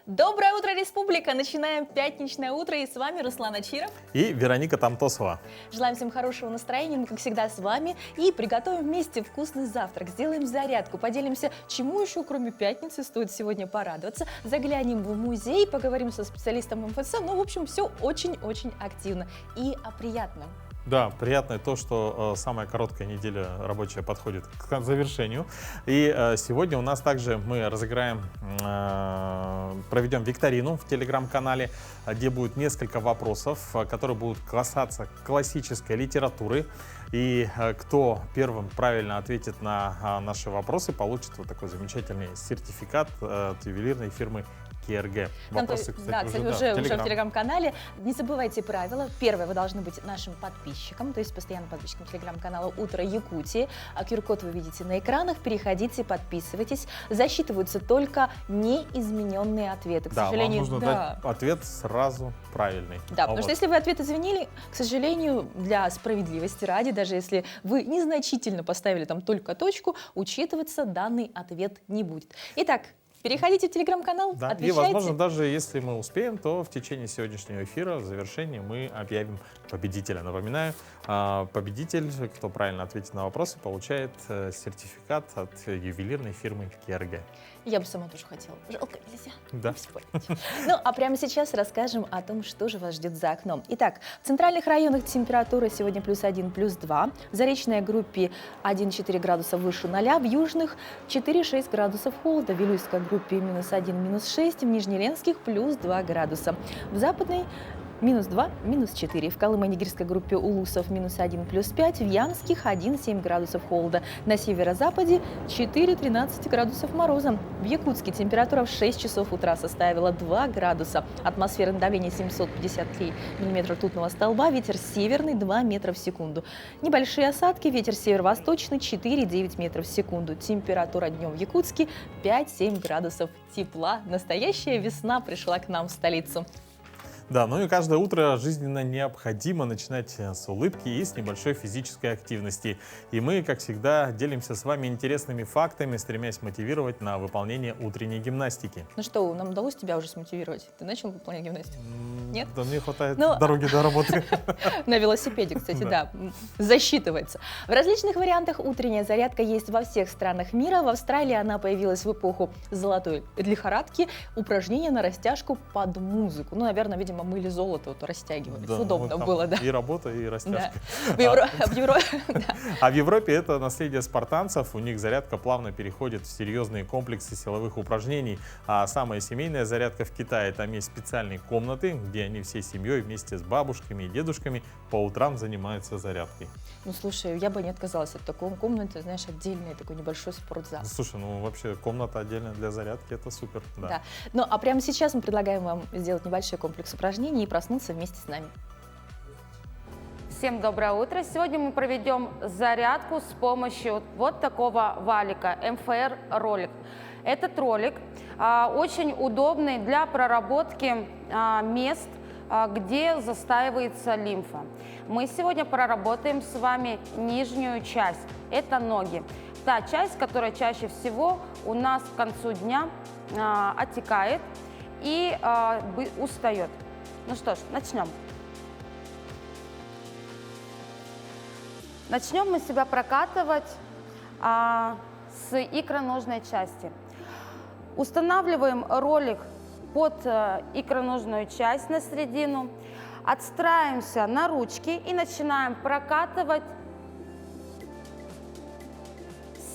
Доброе утро, Республика! Начинаем пятничное утро, и с вами Руслан Ачиров и Вероника Тамтосова. Желаем всем хорошего настроения, мы, как всегда, с вами, и приготовим вместе вкусный завтрак, сделаем зарядку, поделимся, чему еще, кроме пятницы, стоит сегодня порадоваться, заглянем в музей, поговорим со специалистом МФЦ, ну, в общем, все очень-очень активно и о приятном. Да, приятно то, что самая короткая неделя рабочая подходит к завершению. И сегодня у нас также мы разыграем, проведем викторину в телеграм-канале, где будет несколько вопросов, которые будут касаться классической литературы. И кто первым правильно ответит на наши вопросы, получит вот такой замечательный сертификат от ювелирной фирмы КРГ. Вопросы, кстати, уже в телеграм-канале. Не забывайте правила. Первое, вы должны быть нашим подписчиком, то есть постоянным подписчиком телеграм-канала «Утро Якутии». QR-код вы видите на экранах. Переходите, подписывайтесь. Засчитываются только неизмененные ответы. К сожалению, вам нужно дать ответ сразу правильный. Да, потому что если вы ответ изменили, к сожалению, для справедливости ради, даже если вы незначительно поставили там только точку, учитываться данный ответ не будет. Итак, переходите в телеграм-канал, да, отвечайте. И, возможно, даже если мы успеем, то в течение сегодняшнего эфира, в завершении, мы объявим победителя. Напоминаю, победитель, кто правильно ответит на вопросы, получает сертификат от ювелирной фирмы КРГ. Я бы сама тоже хотела. Жалко, нельзя. Да. Ну, а прямо сейчас расскажем о том, что же вас ждет за окном. Итак, в центральных районах температура сегодня +1, +2. В Заречной группе 1-4 градуса выше 0, в южных 4-6 градусов холода. В Вилюйской группе -1, -6, в Нижнеленских +2 градуса. В западной -2, -4. В Колымо-Нигерской группе Улусов -1, +5. В Ямских 1-7 градусов холода. На северо-западе 4-13 градусов мороза. В Якутске температура в 6 часов утра составила 2 градуса. Атмосферное давление 753 мм ртутного столба. Ветер северный 2 метра в секунду. Небольшие осадки. Ветер северо-восточный 4-9 метров в секунду. Температура днем в Якутске 5-7 градусов тепла. Настоящая весна пришла к нам в столицу. Да, ну и каждое утро жизненно необходимо начинать с улыбки и с небольшой физической активности. И мы, как всегда, делимся с вами интересными фактами, стремясь мотивировать на выполнение утренней гимнастики. Ну что, нам удалось тебя уже смотивировать? Ты начал выполнять гимнастику? Нет? Да, мне хватает дороги до работы. На велосипеде, кстати, да, засчитывается. В различных вариантах утренняя зарядка есть во всех странах мира. В Австралии она появилась в эпоху золотой лихорадки. Упражнения на растяжку под музыку. Ну, наверное, видимо, мыли золото, вот растягивались. Да, удобно было, да. И работа, и растяжка. Да. А в Европе это наследие спартанцев. У них зарядка плавно переходит в серьезные комплексы силовых упражнений. А самая семейная зарядка в Китае. Там есть специальные комнаты, где они всей семьей вместе с бабушками и дедушками по утрам занимаются зарядкой. Ну, слушай, я бы не отказалась от такой комнаты, знаешь, отдельный такой небольшой спортзал. Слушай, ну вообще комната отдельная для зарядки, это супер. Да. Ну, а прямо сейчас мы предлагаем вам сделать небольшой комплекс упражнений и проснуться вместе с нами. Всем доброе утро! Сегодня мы проведем зарядку с помощью вот такого валика МФР ролик. Этот ролик очень удобный для проработки мест, где застаивается лимфа. Мы сегодня проработаем с вами нижнюю часть, это ноги. Та часть, которая чаще всего у нас к концу дня отекает и устает. Ну что ж, начнем. Начнем мы себя прокатывать с икроножной части. Устанавливаем ролик под икроножную часть на середину, отстраиваемся на ручки и начинаем прокатывать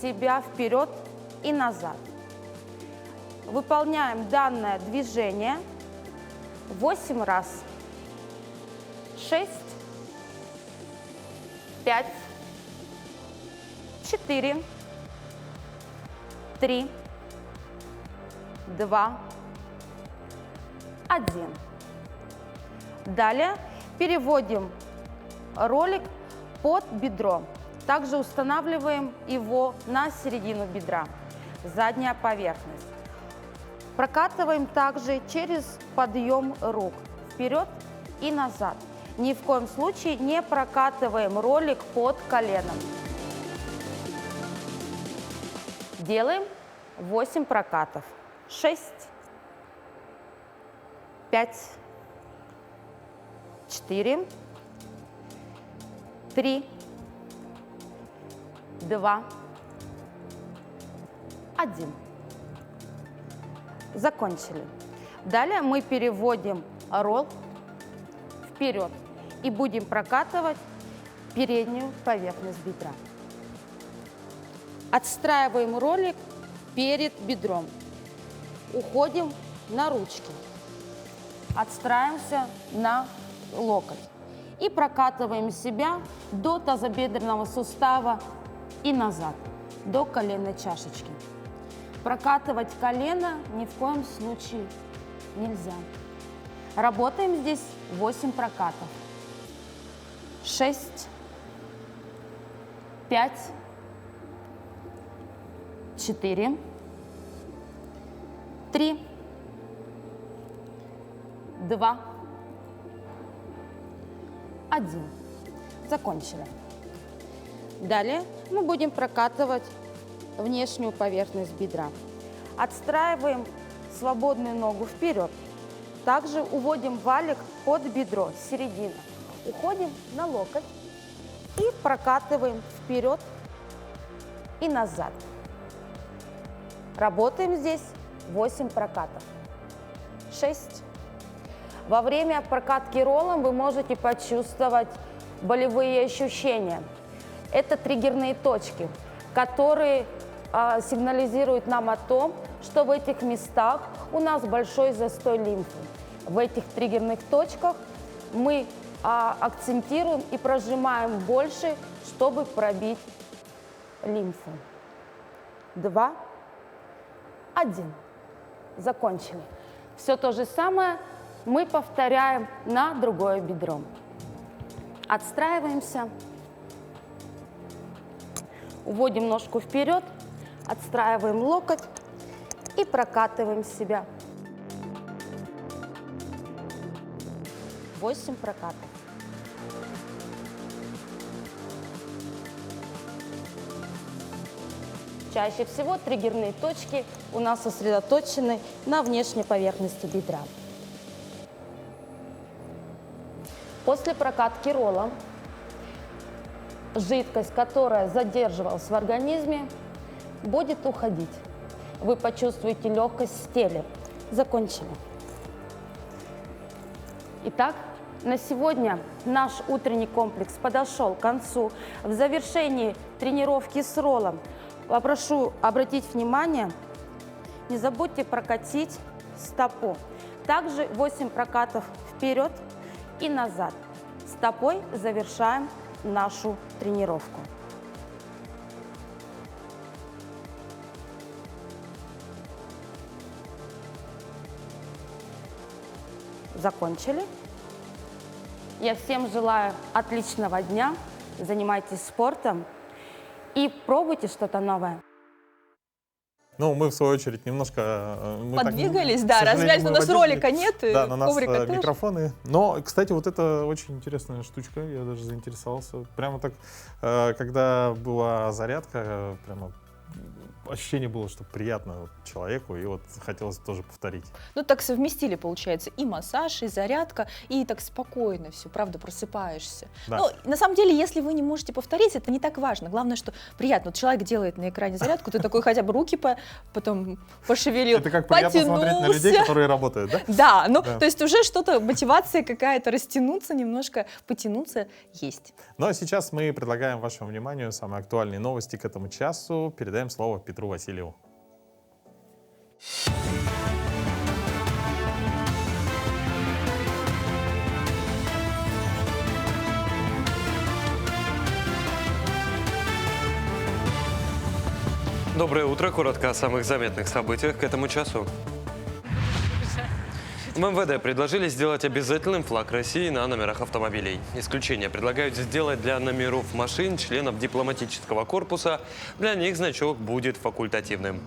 себя вперед и назад. Выполняем данное движение 8 раз. 6, 5, 4, 3, 2, 1. Далее переводим ролик под бедро. Также устанавливаем его на середину бедра. Задняя поверхность. Прокатываем также через подъем рук вперед и назад. Ни в коем случае не прокатываем ролик под коленом. Делаем 8 прокатов. 6, 5, 4, 3, 2, 1. Закончили. Далее мы переводим ролл вперед и будем прокатывать переднюю поверхность бедра. Отстраиваем ролик перед бедром. Уходим на ручки. Отстраиваемся на локоть. И прокатываем себя до тазобедренного сустава и назад, до коленной чашечки. Прокатывать колено ни в коем случае нельзя. Работаем здесь 8 прокатов. 6, 5, 4, 3, 2, 1. Закончили. Далее мы будем прокатывать внешнюю поверхность бедра. Отстраиваем свободную ногу вперед. Также уводим валик под бедро, середина. Уходим на локоть и прокатываем вперед и назад. Работаем здесь 8 прокатов. 6. Во время прокатки роллом вы можете почувствовать болевые ощущения. Это триггерные точки, которые сигнализируют нам о том, что в этих местах у нас большой застой лимфы. В этих триггерных точках мы акцентируем и прожимаем больше, чтобы пробить лимфу. 2, 1. Закончили. Все то же самое мы повторяем на другое бедро. Отстраиваемся. Уводим ножку вперед, отстраиваем локоть и прокатываем себя. 8 прокатов. Чаще всего триггерные точки у нас сосредоточены на внешней поверхности бедра. После прокатки ролла жидкость, которая задерживалась в организме, будет уходить. Вы почувствуете легкость в теле. Закончили. Итак, на сегодня наш утренний комплекс подошел к концу. В завершении тренировки с роллом попрошу обратить внимание, не забудьте прокатить стопу. Также 8 прокатов вперед и назад. Стопой завершаем нашу тренировку. Закончили. Я всем желаю отличного дня. Занимайтесь спортом и пробуйте что-то новое. Ну, мы, в свою очередь, немножко... мы Подвигались, так, да, к сожалению, размялись, но мы у нас водителей. ролика нет, Да, на нас коврика тоже. микрофоны. Но, кстати, вот это очень интересная штучка, я даже заинтересовался. Прямо так, когда была зарядка, прямо ощущение было, что приятно вот человеку, и вот хотелось тоже повторить. Ну, так совместили, получается, и массаж, и зарядка, и так спокойно все, правда, просыпаешься. Да. Ну, на самом деле, если вы не можете повторить, это не так важно. Главное, что приятно. Вот человек делает на экране зарядку, ты такой хотя бы руки потом пошевелил, Это как приятно смотреть на людей, потянулся. которые работают, да? Да, ну, Да. то есть уже что-то, мотивация какая-то, растянуться немножко, потянуться есть. Ну, а сейчас мы предлагаем вашему вниманию самые актуальные новости к этому часу. Передаем слово Петру Васильеву. Доброе утро. Коротко о самых заметных событиях к этому часу. В МВД предложили сделать обязательным флаг России на номерах автомобилей. Исключение предлагают сделать для номеров машин членов дипломатического корпуса. Для них значок будет факультативным.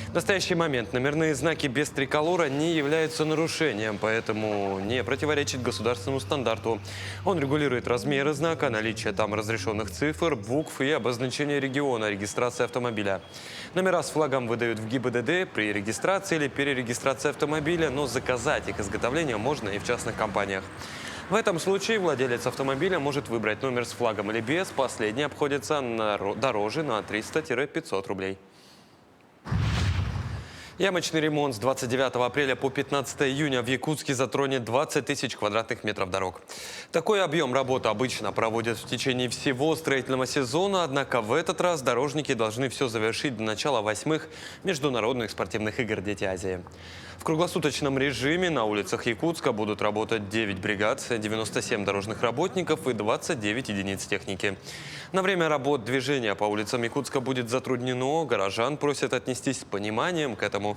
В настоящий момент номерные знаки без триколора не являются нарушением, поэтому не противоречит государственному стандарту. Он регулирует размеры знака, наличие там разрешенных цифр, букв и обозначение региона регистрации автомобиля. Номера с флагом выдают в ГИБДД при регистрации или перерегистрации автомобиля, но заказать их изготовления можно и в частных компаниях. В этом случае владелец автомобиля может выбрать номер с флагом или без. Последний обходится дороже на 300-500 рублей. Ямочный ремонт с 29 апреля по 15 июня в Якутске затронет 20 тысяч квадратных метров дорог. Такой объем работы обычно проводят в течение всего строительного сезона, однако в этот раз дорожники должны все завершить до начала 8-х международных спортивных игр «Дети Азии». В круглосуточном режиме на улицах Якутска будут работать 9 бригад, 97 дорожных работников и 29 единиц техники. На время работ движения по улицам Якутска будет затруднено. Горожан просят отнестись с пониманием к этому.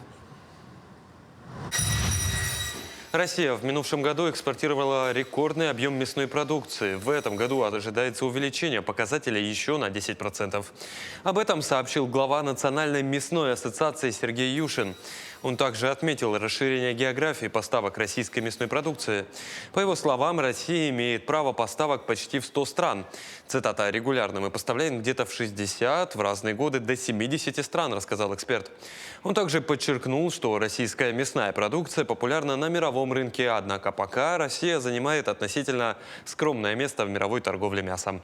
Россия в минувшем году экспортировала рекордный объем мясной продукции. В этом году ожидается увеличение показателя еще на 10%. Об этом сообщил глава Национальной мясной ассоциации Сергей Юшин. Он также отметил расширение географии поставок российской мясной продукции. По его словам, Россия имеет право поставок почти в 100 стран. Цитата: «Регулярно мы поставляем где-то в 60, в разные годы до 70 стран», рассказал эксперт. Он также подчеркнул, что российская мясная продукция популярна на мировом рынке, однако пока Россия занимает относительно скромное место в мировой торговле мясом.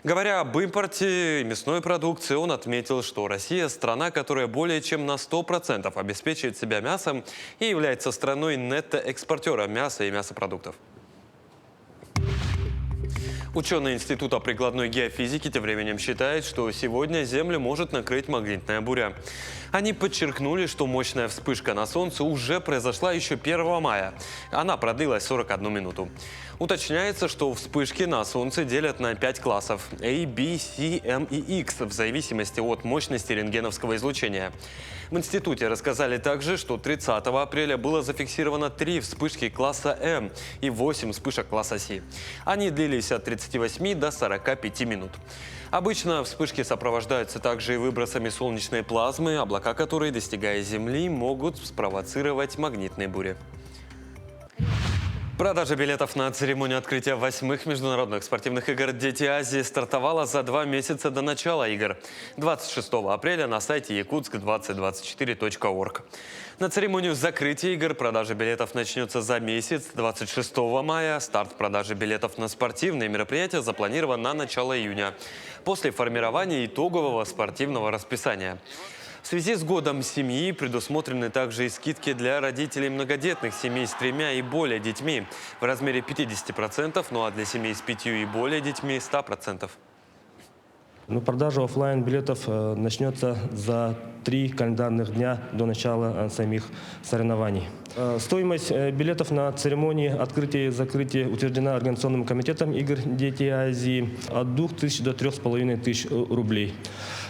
Говоря об импорте мясной продукции, он отметил, что Россия – страна, которая более чем на 100% обеспечивает себя мясом и является страной нетто-экспортером мяса и мясопродуктов. Ученые Института прикладной геофизики тем временем считают, что сегодня Землю может накрыть магнитная буря. Они подчеркнули, что мощная вспышка на Солнце уже произошла еще 1 мая. Она продлилась 41 минуту. Уточняется, что вспышки на Солнце делят на 5 классов – A, B, C, M и X, в зависимости от мощности рентгеновского излучения. В институте рассказали также, что 30 апреля было зафиксировано 3 вспышки класса М и 8 вспышек класса С. Они длились от 38 до 45 минут. Обычно вспышки сопровождаются также и выбросами солнечной плазмы, облака которой, достигая Земли, могут спровоцировать магнитные бури. Продажа билетов на церемонию открытия 8-х международных спортивных игр «Дети Азии» стартовала за 2 месяца до начала игр. 26 апреля на сайте yakutsk2024.org. На церемонию закрытия игр продажа билетов начнется за месяц, 26 мая. Старт продажи билетов на спортивные мероприятия запланирован на начало июня, после формирования итогового спортивного расписания. В связи с годом семьи предусмотрены также и скидки для родителей многодетных семей с 3 и более детьми в размере 50%, ну а для семей с 5 и более детьми 100%. Продажа офлайн билетов начнется за 3 календарных дня до начала самих соревнований. Стоимость билетов на церемонии открытия и закрытия утверждена Организационным комитетом игр «Дети Азии» от 2000 до 3500 рублей.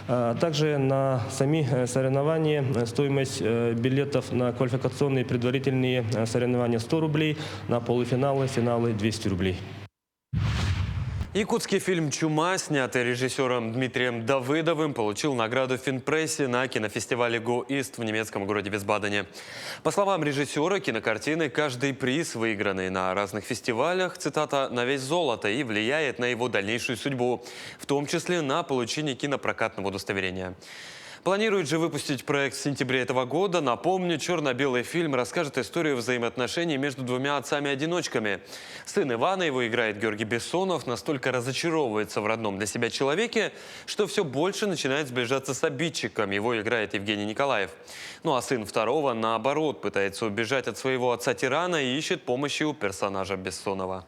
Также на сами соревнования стоимость билетов на квалификационные предварительные соревнования 100 рублей, на полуфиналы, финалы 200 рублей. Якутский фильм «Чума», снятый режиссером Дмитрием Давыдовым, получил награду в Финпрессе на кинофестивале «Го-Ист» в немецком городе Висбадене. По словам режиссера кинокартины, каждый приз, выигранный на разных фестивалях, цитата, «на вес золота» и влияет на его дальнейшую судьбу, в том числе на получение кинопрокатного удостоверения. Планирует же выпустить проект в сентябре этого года. Напомню, черно-белый фильм расскажет историю взаимоотношений между 2 отцами-одиночками. Сын Ивана, его играет Георгий Бессонов, настолько разочаровывается в родном для себя человеке, что все больше начинает сближаться с обидчиком. Его играет Евгений Николаев. Ну а сын второго, наоборот, пытается убежать от своего отца-тирана и ищет помощи у персонажа Бессонова.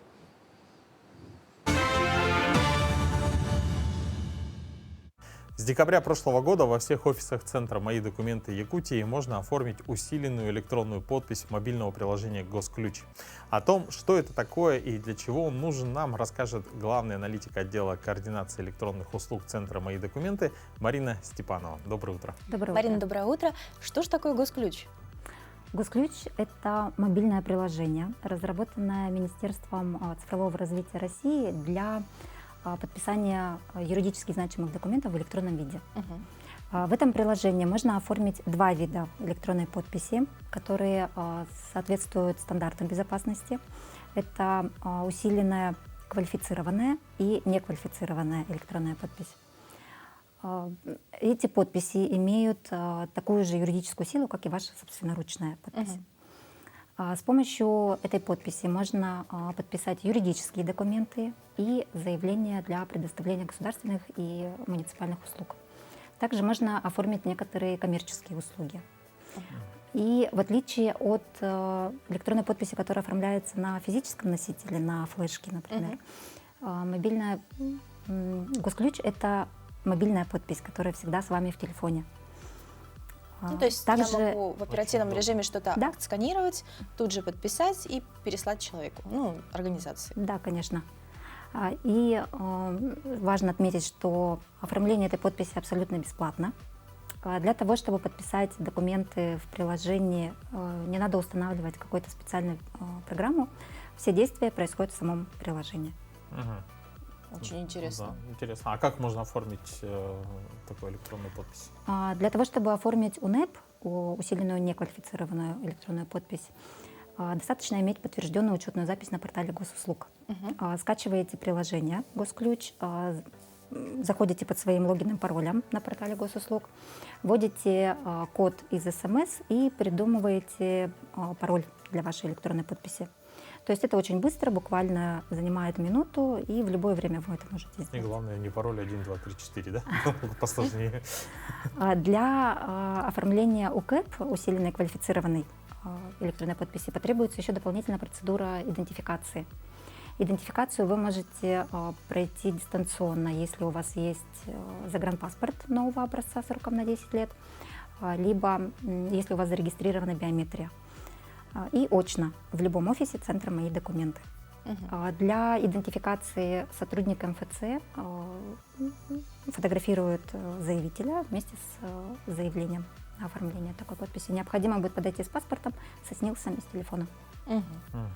С декабря прошлого года во всех офисах Центра «Мои документы Якутии» можно оформить усиленную электронную подпись мобильного приложения «Госключ». О том, что это такое и для чего он нужен, нам расскажет главный аналитик отдела координации электронных услуг Центра «Мои документы» Марина Степанова. Доброе утро. Доброе Марина, утро. доброе утро. Что же такое «Госключ»? Госключ – это мобильное приложение, разработанное Министерством цифрового развития России для подписания юридически значимых документов в электронном виде. В этом приложении можно оформить 2 вида электронной подписи, которые соответствуют стандартам безопасности. Это усиленная, квалифицированная и неквалифицированная электронная подпись. Эти подписи имеют такую же юридическую силу, как и ваша собственноручная подпись. С помощью этой подписи можно подписать юридические документы и заявления для предоставления государственных и муниципальных услуг. Также можно оформить некоторые коммерческие услуги. И в отличие от электронной подписи, которая оформляется на физическом носителе, на флешке, например, мобильная госключ — это мобильная подпись, которая всегда с вами в телефоне. Ну, то есть Также я могу в оперативном удобно. режиме что-то Да. отсканировать, тут же подписать и переслать человеку, ну, организации. Да, конечно. И важно отметить, что оформление этой подписи абсолютно бесплатно. Для того, чтобы подписать документы в приложении, не надо устанавливать какую-то специальную программу. Все действия происходят в самом приложении. Мгм. Очень интересно. Да, интересно. А как можно оформить такую электронную подпись? Для того, чтобы оформить УНЭП, усиленную неквалифицированную электронную подпись, достаточно иметь подтвержденную учетную запись на портале госуслуг. Скачиваете приложение «Госключ», заходите под своим логином, паролем на портале госуслуг, вводите код из СМС и придумываете пароль для вашей электронной подписи. То есть это очень быстро, буквально занимает минуту, и в любое время вы это можете И сделать. главное, не пароль 1, 2, 3, 4, да? Посложнее. Для оформления УКЭП, усиленной квалифицированной электронной подписи, потребуется еще дополнительная процедура идентификации. Идентификацию вы можете пройти дистанционно, если у вас есть загранпаспорт нового образца сроком на 10 лет, либо если у вас зарегистрирована биометрия. И очно в любом офисе центра «Мои документы». Для идентификации сотрудник МФЦ фотографирует заявителя вместе с заявлением на оформление такой подписи. Необходимо будет подойти с паспортом, со СНИЛСом и с телефоном. Мгм. Мгм.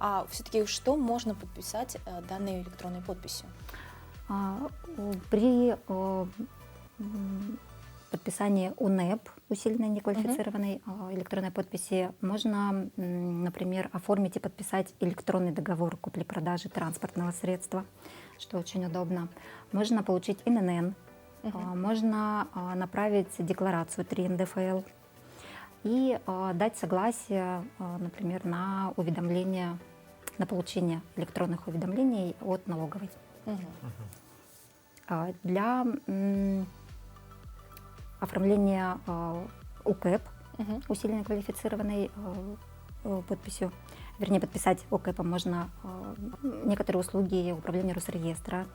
А все-таки что можно подписать данной электронной подписью? При подписании УНЭП, усиленной неквалифицированной электронной подписи, можно, например, оформить и подписать электронный договор купли-продажи транспортного средства, что очень удобно. Можно получить ИНН, можно направить декларацию 3 НДФЛ и дать согласие, например, на уведомление, на получение электронных уведомлений от налоговой. Для оформления УКЭП, усиленной квалифицированной подписью, вернее, подписать УКЭПом можно некоторые услуги управления Росреестра,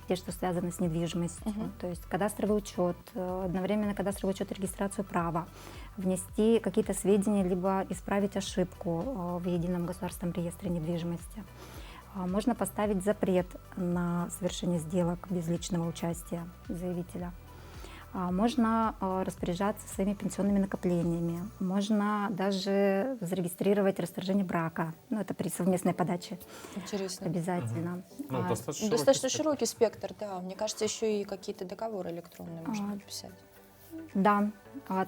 те, что связаны с недвижимостью, то есть кадастровый учет, одновременно кадастровый учет, регистрацию права, внести какие-то сведения, либо исправить ошибку в едином государственном реестре недвижимости. Можно поставить запрет на совершение сделок без личного участия заявителя. Можно распоряжаться своими пенсионными накоплениями. Можно даже зарегистрировать расторжение брака. Ну, это при совместной подаче Интересно. обязательно. Ну, достаточно Достаточно спектр. широкий спектр, да. Мне кажется, еще и какие-то договоры электронные можно подписать. Да.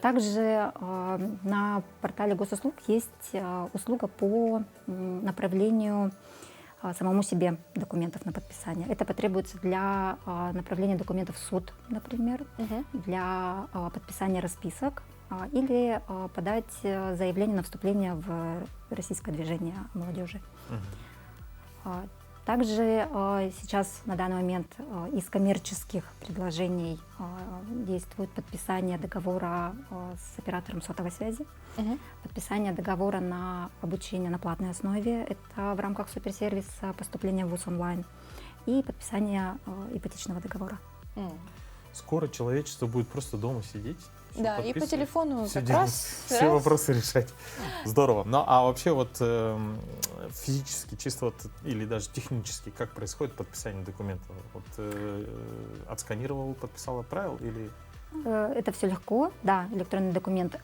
Также на портале госуслуг есть услуга по направлению самому себе документов на подписание. Это потребуется для направления документов в суд, например, для подписания расписок или подать заявление на вступление в российское движение молодежи. Также сейчас на данный момент из коммерческих предложений действует подписание договора с оператором сотовой связи, подписание договора на обучение на платной основе, это в рамках суперсервиса поступления в ВУЗ онлайн, и подписание ипотечного договора. Скоро человечество будет просто дома сидеть. всё Да, и по подписывать, телефону всё как делать, раз все вопросы решать. Здорово. Ну а вообще вот физически, чисто вот, или даже технически, как происходит подписание документа? Вот отсканировал, подписал, отправил или... Это все легко, да, электронный документ.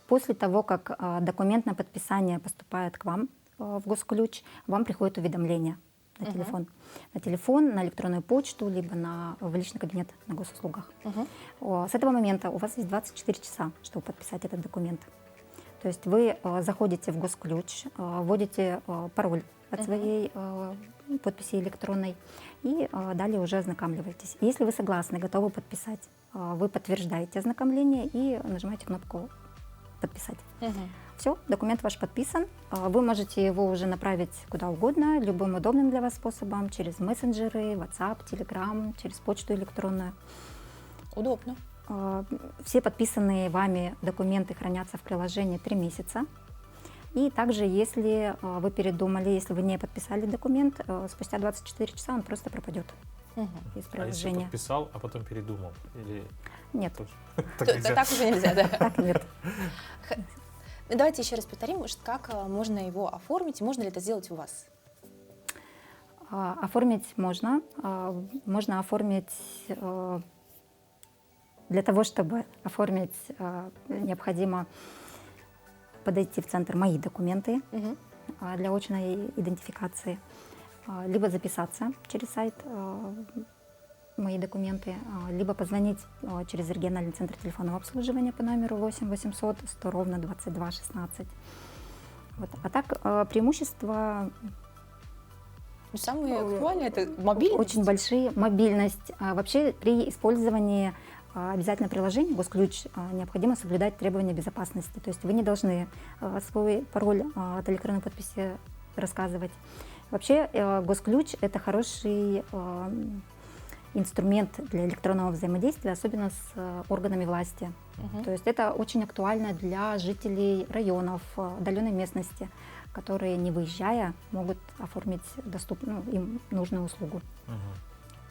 После того, как документ на подписание поступает к вам в Госключ, вам приходит уведомление на телефон. На телефон, на электронную почту, либо в личный кабинет на госуслугах. С этого момента у вас есть 24 часа, чтобы подписать этот документ. То есть вы заходите в Госключ, вводите пароль от своей подписи электронной и далее уже ознакомливаетесь. Если вы согласны, готовы подписать, вы подтверждаете ознакомление и нажимаете кнопку «Подписать». Все, документ ваш подписан. Вы можете его уже направить куда угодно, любым удобным для вас способом, через мессенджеры, WhatsApp, Telegram, через почту электронную. Удобно. Все подписанные вами документы хранятся в приложении 3 месяца. И также, если вы передумали, если вы не подписали документ, спустя 24 часа он просто пропадет из А если приложения. подписал, а потом передумал? Или Нет, так нельзя? Так уже нельзя, да. так нет. Давайте еще раз повторим, как можно его оформить, можно ли это сделать у вас? Оформить можно. Можно оформить... Для того, чтобы оформить, необходимо подойти в центр «Мои документы» Мгм. для очной идентификации, либо записаться через сайт «Мои документы», либо позвонить через региональный центр телефонного обслуживания по номеру 8 800 100 ровно 22 16. Вот. А так преимущества Самое актуальное это мобильность. очень большие. Мобильность. Вообще при использовании обязательно приложение «Госключ» необходимо соблюдать требования безопасности. То есть вы не должны свой пароль от электронной подписи рассказывать. Вообще «Госключ» — это хороший инструмент для электронного взаимодействия, особенно с органами власти. Мгм. То есть это очень актуально для жителей районов, отдаленной местности, которые, не выезжая, могут оформить им нужную услугу. Мгм.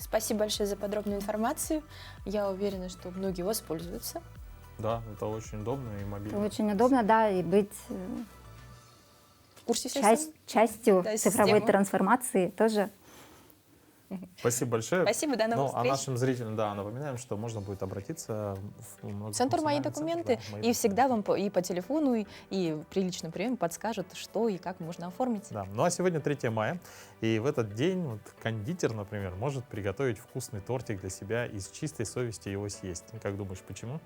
Спасибо большое за подробную информацию. Я уверена, что многие воспользуются. Да, это очень удобно и Это мобильно. очень удобно, да, и быть В курсе всех частью Да, цифровой системы. трансформации тоже. Спасибо большое. Спасибо, до новых Ну, а встреч. нашим зрителям, да, напоминаем, что можно будет обратиться в Центр «Мои многофункциональный документы», центр, да, и всегда вам и по телефону, и при личном приеме подскажут, что и как можно оформить. Да. Ну а сегодня 3 мая, и в этот день вот кондитер, например, может приготовить вкусный тортик для себя и с чистой совестью его съесть. Как думаешь, почему?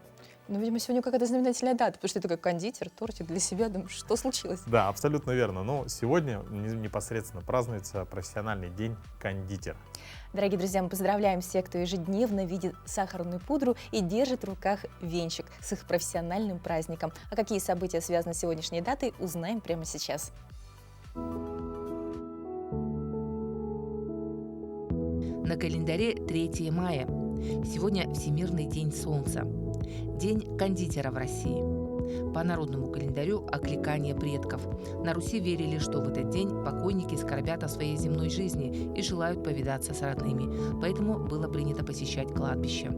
Ну, видимо, сегодня какая-то знаменательная дата, потому что это как кондитер, тортик для себя. Думаю, что случилось? Да, абсолютно верно. Ну, сегодня непосредственно празднуется профессиональный день кондитера. Дорогие друзья, мы поздравляем всех, кто ежедневно видит сахарную пудру и держит в руках венчик с их профессиональным праздником. А какие события связаны с сегодняшней датой, узнаем прямо сейчас. На календаре 3 мая. Сегодня Всемирный день солнца. День кондитера в России. По народному календарю окликание предков. На Руси верили, что в этот день покойники скорбят о своей земной жизни и желают повидаться с родными, поэтому было принято посещать кладбище.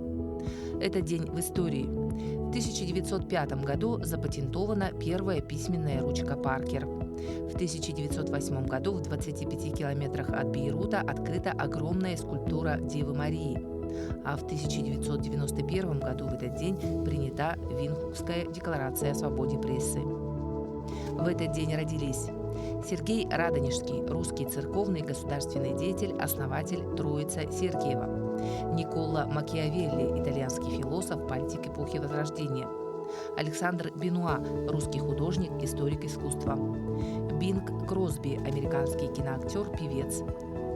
Этот день в истории. В 1905 году запатентована первая письменная ручка Паркер. В 1908 году в 25 километрах от Бейрута открыта огромная скульптура Девы Марии. А в 1991 году в этот день принята Виндхукская декларация о свободе прессы. В этот день родились Сергей Радонежский, русский церковный государственный деятель, основатель Троица Сергиева; Никколо Макиавелли, итальянский философ, политик эпохи Возрождения; Александр Бенуа, русский художник, историк искусства; Бинг Кросби, американский киноактер, певец;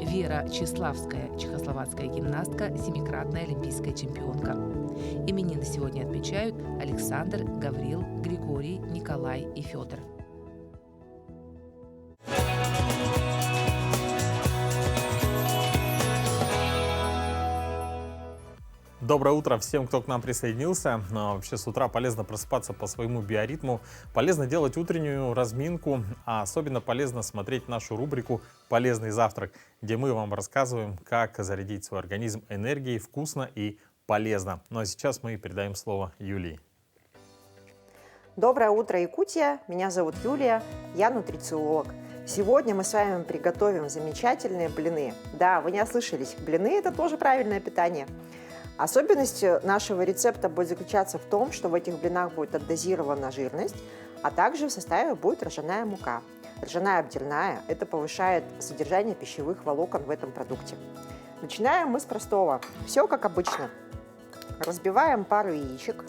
Вера Чеславская, чехословацкая гимнастка, семикратная олимпийская чемпионка. Именины сегодня отмечают Александр, Гаврил, Григорий, Николай и Федор. Доброе утро всем, кто к нам присоединился. Вообще с утра полезно просыпаться по своему биоритму, полезно делать утреннюю разминку, а особенно полезно смотреть нашу рубрику «Полезный завтрак», где мы вам рассказываем, как зарядить свой организм энергией вкусно и полезно. Ну а сейчас мы передаем слово Юлии. Доброе утро, Якутия! Меня зовут Юлия, я нутрициолог. Сегодня мы с вами приготовим замечательные блины. Да, вы не ослышались, блины – это тоже правильное питание. Особенность нашего рецепта будет заключаться в том, что в этих блинах будет отдозирована жирность, а также в составе будет ржаная мука. Ржаная обдирная – это повышает содержание пищевых волокон в этом продукте. Начинаем мы с простого. Все как обычно. Разбиваем пару яичек.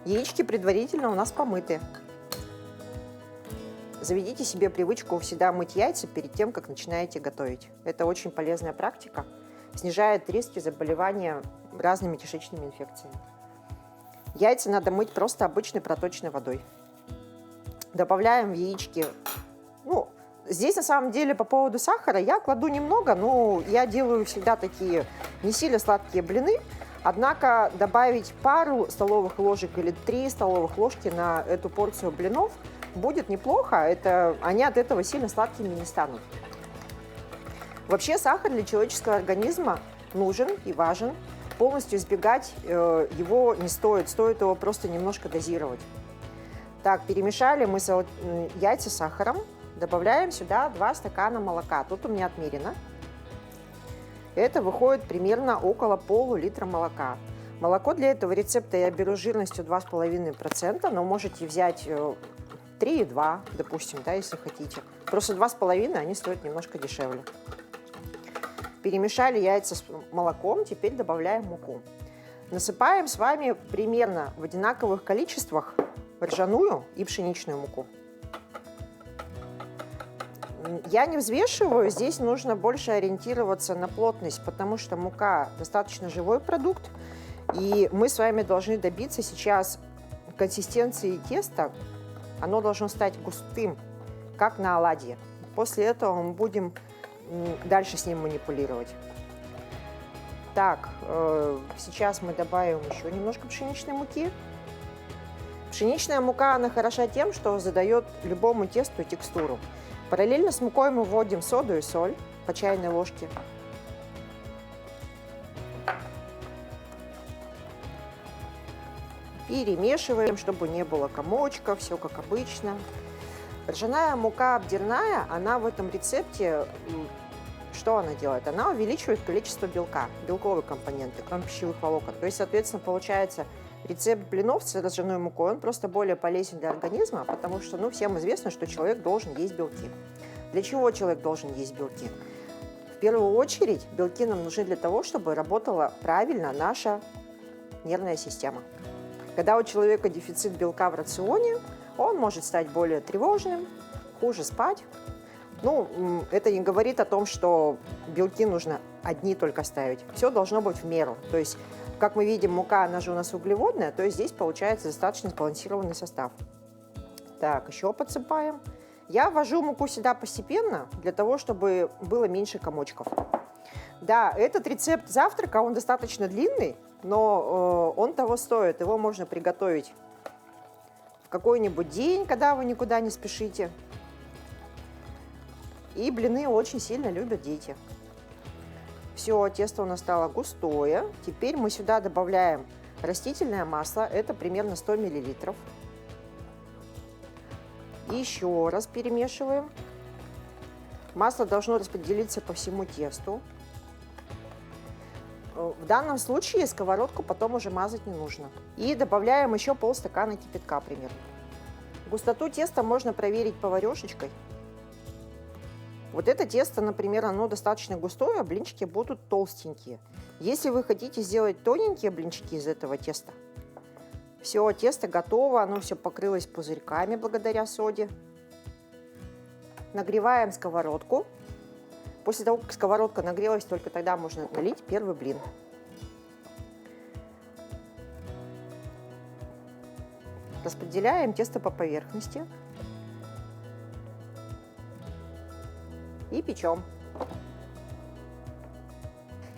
Яички предварительно у нас помыты. Заведите себе привычку всегда мыть яйца перед тем, как начинаете готовить. Это очень полезная практика. Снижает риски заболевания разными кишечными инфекциями. Яйца надо мыть просто обычной проточной водой. Добавляем в яички. Ну, здесь на самом деле по поводу сахара я кладу немного, но я делаю всегда такие не сильно сладкие блины. Однако добавить пару столовых ложек или 3 столовых ложки на эту порцию блинов будет неплохо. Они от этого сильно сладкими не станут. Вообще сахар для человеческого организма нужен и важен. Полностью избегать его не стоит. Стоит его просто немножко дозировать. Так, перемешали мы яйца с сахаром. Добавляем сюда 2 стакана молока. Тут у меня отмерено. Это выходит примерно около пол-литра молока. Молоко для этого рецепта я беру жирностью 2,5%, но можете взять 3,2, допустим, да, если хотите. Просто 2,5 они стоят немножко дешевле. Перемешали яйца с молоком, теперь добавляем муку. Насыпаем с вами примерно в одинаковых количествах ржаную и пшеничную муку. Я не взвешиваю, здесь нужно больше ориентироваться на плотность, потому что мука достаточно живой продукт, и мы с вами должны добиться сейчас консистенции теста, оно должно стать густым, как на оладье. После этого мы будем дальше с ним манипулировать. Так, сейчас мы добавим еще немножко пшеничной муки. Пшеничная мука, она хороша тем, что задает любому тесту текстуру. Параллельно с мукой мы вводим соду и соль по чайной ложке. Перемешиваем, чтобы не было комочков, все как обычно. Ржаная мука обдирная, она в этом рецепте, что она делает? Она увеличивает количество белка, белковые компоненты, кроме пищевых волокон. То есть, соответственно, получается рецепт блинов с ржаной мукой, он просто более полезен для организма, потому что, ну, всем известно, что человек должен есть белки. Для чего человек должен есть белки? В первую очередь, белки нам нужны для того, чтобы работала правильно наша нервная система. Когда у человека дефицит белка в рационе, он может стать более тревожным, хуже спать. Ну, это не говорит о том, что белки нужно одни только ставить. Все должно быть в меру. То есть, как мы видим, мука, она же у нас углеводная, то есть здесь получается достаточно сбалансированный состав. Так, еще подсыпаем. Я ввожу муку сюда постепенно, для того, чтобы было меньше комочков. Да, этот рецепт завтрака, он достаточно длинный, но он того стоит. Его можно приготовить в какой-нибудь день, когда вы никуда не спешите. И блины очень сильно любят дети. Все, тесто у нас стало густое. Теперь мы сюда добавляем растительное масло. Это примерно 100 мл. Еще раз перемешиваем. Масло должно распределиться по всему тесту. В данном случае сковородку потом уже мазать не нужно. И добавляем еще полстакана кипятка примерно. Густоту теста можно проверить поварешечкой. Вот это тесто, например, оно достаточно густое, а блинчики будут толстенькие. Если вы хотите сделать тоненькие блинчики из этого теста, все, тесто готово, оно все покрылось пузырьками благодаря соде. Нагреваем сковородку. После того, как сковородка нагрелась, только тогда можно налить первый блин. Распределяем тесто по поверхности. И печем.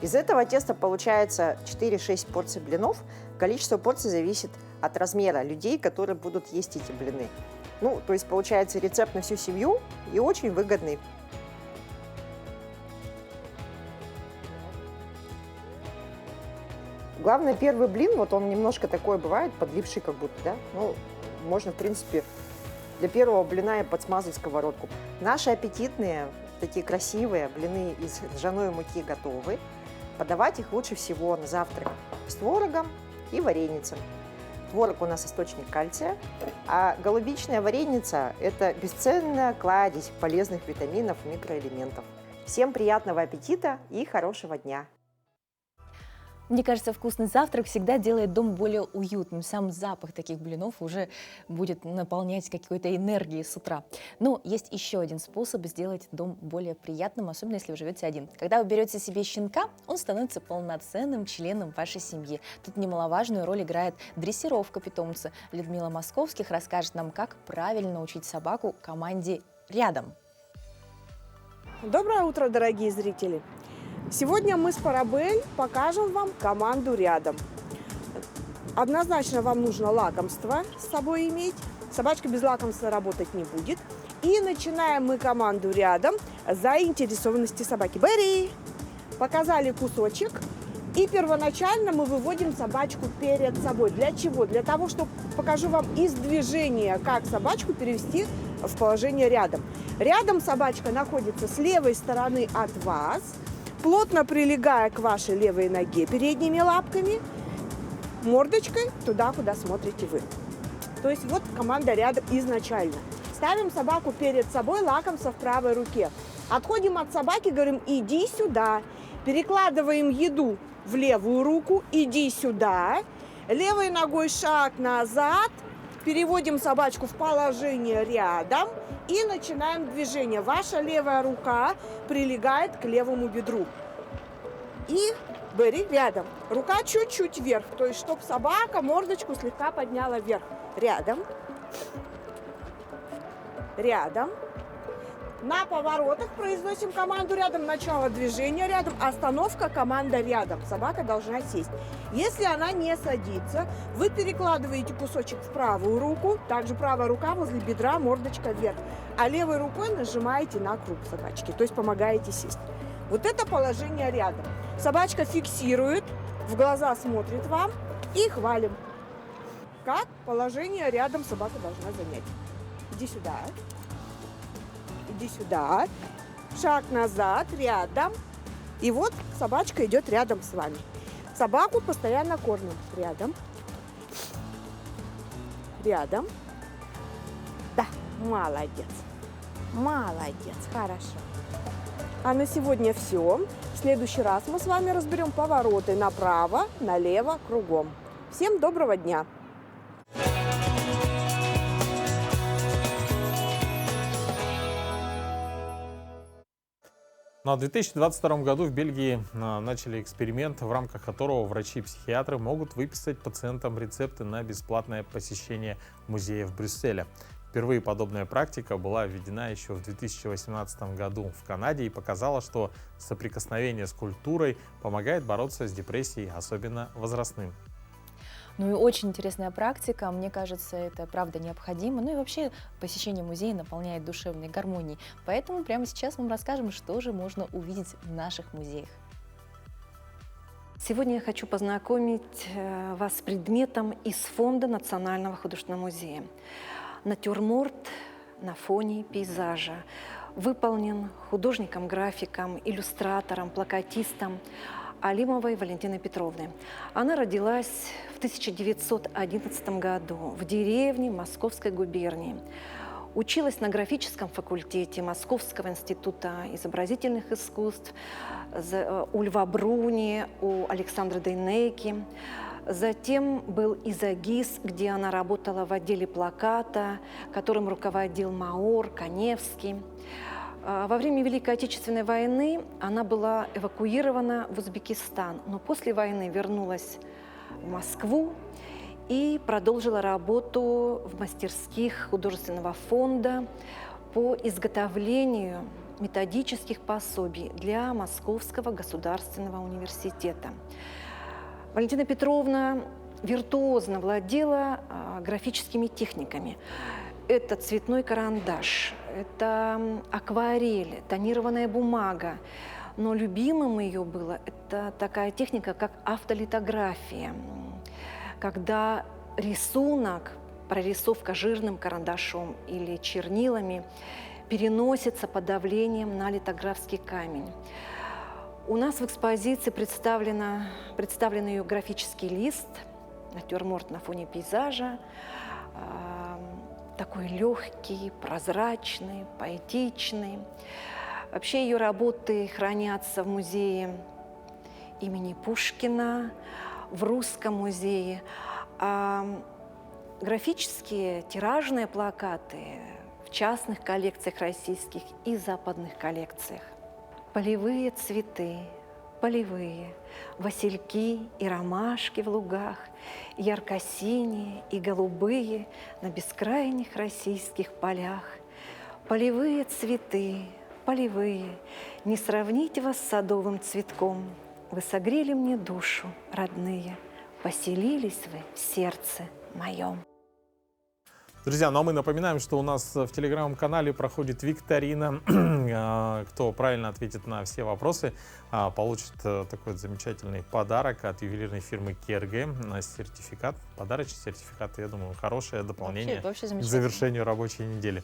Из этого теста получается 4-6 порций блинов. Количество порций зависит от размера людей, которые будут есть эти блины. Ну, то есть получается рецепт на всю семью и очень выгодный. Главное, первый блин, вот он немножко такой бывает, подливший как будто, да? Ну, можно, в принципе, для первого блина и подсмазать сковородку. Наши аппетитные, такие красивые блины из ржаной муки готовы. Подавать их лучше всего на завтрак с творогом и вареницем. Творог у нас источник кальция, а голубичная вареница – это бесценная кладезь полезных витаминов и микроэлементов. Всем приятного аппетита и хорошего дня! Мне кажется, вкусный завтрак всегда делает дом более уютным. Сам запах таких блинов уже будет наполнять какой-то энергией с утра. Но есть еще один способ сделать дом более приятным, особенно если вы живете один. Когда вы берете себе щенка, он становится полноценным членом вашей семьи. Тут немаловажную роль играет дрессировка питомца. Людмила Московских расскажет нам, как правильно научить собаку команде «рядом». Доброе утро, дорогие зрители! Сегодня мы с Парабель покажем вам команду «Рядом». Однозначно вам нужно лакомство с собой иметь. Собачка без лакомства работать не будет. И начинаем мы команду «Рядом» с заинтересованности собаки. Берри! Показали кусочек. И первоначально мы выводим собачку перед собой. Для чего? Для того, чтобы покажу вам из движения, как собачку перевести в положение рядом. Рядом собачка находится с левой стороны от вас, плотно прилегая к вашей левой ноге передними лапками, мордочкой туда, куда смотрите вы. То есть вот команда «Рядом» изначально. Ставим собаку перед собой, лакомство в правой руке. Отходим от собаки, говорим «иди сюда». Перекладываем еду в левую руку, «иди сюда». Левой ногой шаг назад, переводим собачку в положение «рядом» и начинаем движение. Ваша левая рука прилегает к левому бедру. И Берри рядом. Рука чуть-чуть вверх, то есть чтобы собака мордочку слегка подняла вверх. Рядом. Рядом. На поворотах произносим команду «Рядом». Начало движения «Рядом», остановка, команда «Рядом». Собака должна сесть. Если она не садится, вы перекладываете кусочек в правую руку. Также правая рука возле бедра, мордочка вверх. А левой рукой нажимаете на круп собачки, то есть помогаете сесть. Вот это положение «Рядом». Собачка фиксирует, в глаза смотрит вам и хвалим. Как положение «Рядом» собака должна занять. Иди сюда. Иди сюда, шаг назад, рядом. И вот собачка идет рядом с вами. Собаку постоянно кормим. Рядом. Рядом. Да, молодец. Молодец, хорошо. А на сегодня все. В следующий раз мы с вами разберем повороты направо, налево, кругом. Всем доброго дня! Но в 2022 году в Бельгии начали эксперимент, в рамках которого врачи и психиатры могут выписать пациентам рецепты на бесплатное посещение музеев Брюсселя. Впервые подобная практика была введена еще в 2018 году в Канаде и показала, что соприкосновение с культурой помогает бороться с депрессией, особенно возрастным. Ну и очень интересная практика, мне кажется, это правда необходимо. Ну и вообще посещение музея наполняет душевной гармонией. Поэтому прямо сейчас вам расскажем, что же можно увидеть в наших музеях. Сегодня я хочу познакомить вас с предметом из фонда Национального художественного музея. Натюрморт на фоне пейзажа выполнен художником-графиком, иллюстратором, плакатистом Алимовой Валентиной Петровны. Она родилась в 1911 году в деревне Московской губернии. Училась на графическом факультете Московского института изобразительных искусств у Льва Бруни, у Александра Дейнеки. Затем был Изогис, где она работала в отделе плаката, которым руководил Маор, Каневский. Во время Великой Отечественной войны она была эвакуирована в Узбекистан, но после войны вернулась в Москву и продолжила работу в мастерских художественного фонда по изготовлению методических пособий для Московского государственного университета. Валентина Петровна виртуозно владела графическими техниками. Это цветной карандаш, это акварель, тонированная бумага. Но любимым ее было это такая техника, как автолитография, когда рисунок, прорисовка жирным карандашом или чернилами переносится под давлением на литографский камень. У нас в экспозиции представлен ее графический лист, натюрморт на фоне пейзажа, такой легкий, прозрачный, поэтичный. Вообще ее работы хранятся в музее имени Пушкина в Русском музее. А графические тиражные плакаты в частных коллекциях российских и западных коллекциях. Полевые цветы, полевые, васильки и ромашки в лугах, ярко-синие и голубые на бескрайних российских полях. Полевые цветы, полевые, не сравнить вас с садовым цветком. Вы согрели мне душу, родные, поселились вы в сердце моем. Друзья, ну а мы напоминаем, что у нас в телеграм-канале проходит викторина. Кто правильно ответит на все вопросы, получит такой замечательный подарок от ювелирной фирмы Керге. Сертификат, подарочный сертификат, я думаю, хорошее дополнение Вообще к завершению рабочей недели.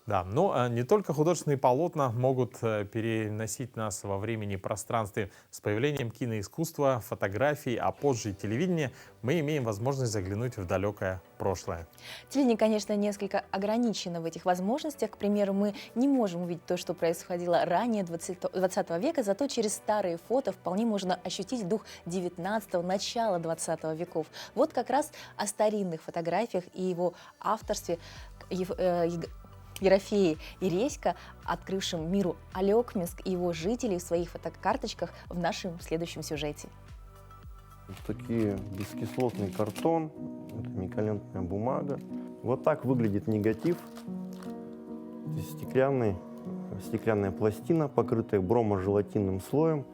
Да, но не только художественные полотна могут переносить нас во времени и пространстве. С появлением киноискусства, фотографий, а позже и телевидения мы имеем возможность заглянуть в далекое прошлое. Телевидение, конечно, несколько ограничено в этих возможностях. К примеру, мы не можем увидеть то, что происходило ранее 20 века, зато через старые фото вполне можно ощутить дух 19-го, начала 20 веков. Вот как раз о старинных фотографиях и его авторстве Ерофея Иресько, открывшим миру Алекминск и его жителей в своих фотокарточках в нашем следующем сюжете. Вот такие бескислотный картон, это миколентная бумага. Вот так выглядит негатив. Здесь стеклянная пластина, покрытая бромо-желатинным слоем.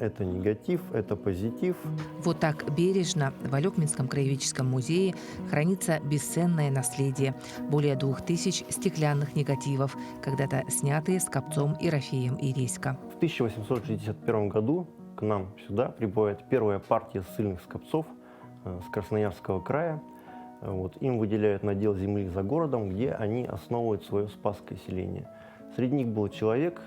Это негатив, это позитив. Вот так бережно в Алекминском краеведческом музее хранится бесценное наследие. Более 2000 стеклянных негативов, когда-то снятые скопцом Ерофеем Иресько. В 1861 году к нам сюда прибывает первая партия ссыльных скопцов с Красноярского края. Вот, им выделяют надел земли за городом, где они основывают свое спасское селение. Среди них был человек